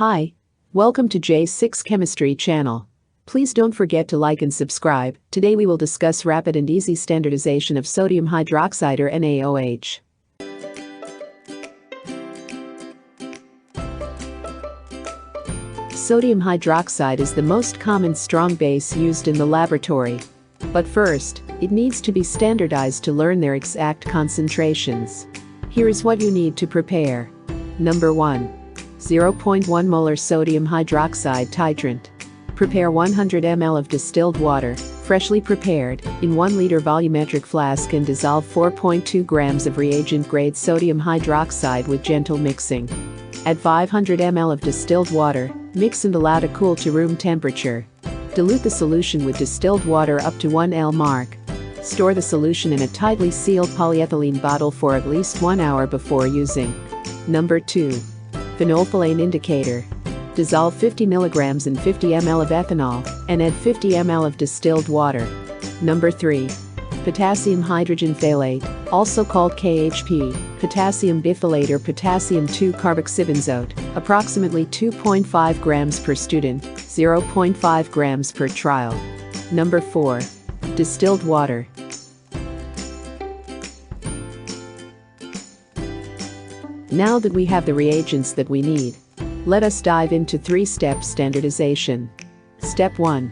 Hi, welcome to J6 Chemistry channel. Please don't forget to like and subscribe. Today we will discuss rapid and easy standardization of sodium hydroxide or NaOH. Sodium hydroxide is the most common strong base used in the laboratory. But first, it needs to be standardized to learn their exact concentrations. Here is what you need to prepare. Number 1. 0.1 molar sodium hydroxide titrant. Prepare 100 ml of distilled water, freshly prepared, in 1 liter volumetric flask and dissolve 4.2 grams of reagent-grade sodium hydroxide with gentle mixing. Add 500 ml of distilled water, mix and allow to cool to room temperature. Dilute the solution with distilled water up to 1 L mark. Store the solution in a tightly sealed polyethylene bottle for at least 1 hour before using. Number 2. Phenolphthalein indicator. Dissolve 50 mg in 50 ml of ethanol and add 50 ml of distilled water. Number 3. Potassium Hydrogen Phthalate, also called KHP, Potassium Biphthalate or Potassium 2-carboxybenzoate, approximately 2.5 grams per student, 0.5 grams per trial. Number 4. Distilled water. Now that we have the reagents that we need, let us dive into 3-step standardization. Step 1.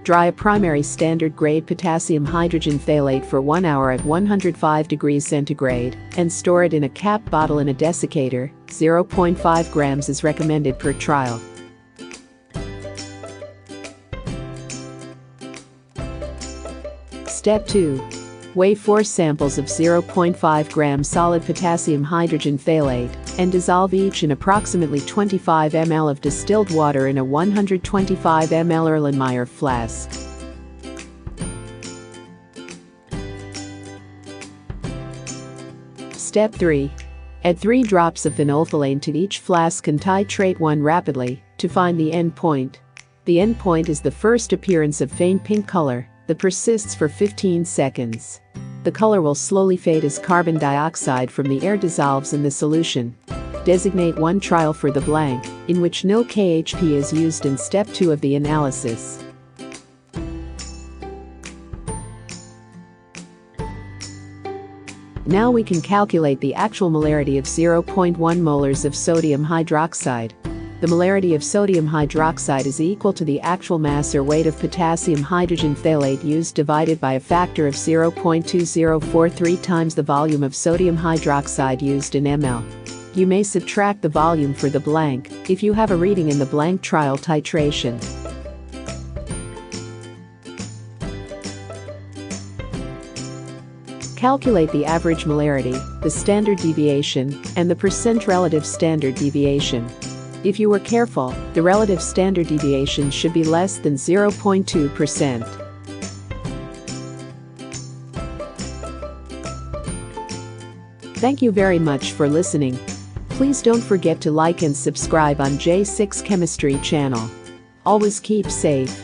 Dry a primary standard-grade potassium hydrogen phthalate for 1 hour at 105 degrees centigrade and store it in a capped bottle in a desiccator. 0.5 grams is recommended per trial. Step 2. Weigh 4 samples of 0.5 gram solid potassium hydrogen phthalate and dissolve each in approximately 25 ml of distilled water in a 125 ml Erlenmeyer flask. Step 3. Add 3 drops of phenolphthalein to each flask and titrate 1 rapidly to find the endpoint. The endpoint is the first appearance of faint pink color that persists for 15 seconds. The color will slowly fade as carbon dioxide from the air dissolves in the solution. Designate 1 trial for the blank, in which no KHP is used in step 2 of the analysis. Now we can calculate the actual molarity of 0.1 molars of sodium hydroxide. The molarity of sodium hydroxide is equal to the actual mass or weight of potassium hydrogen phthalate used divided by a factor of 0.2043 times the volume of sodium hydroxide used in ml. You may subtract the volume for the blank if you have a reading in the blank trial titration. Calculate the average molarity, the standard deviation, and the percent relative standard deviation. If you were careful, the relative standard deviation should be less than 0.2%. Thank you very much for listening. Please don't forget to like and subscribe on J6 Chemistry channel. Always keep safe.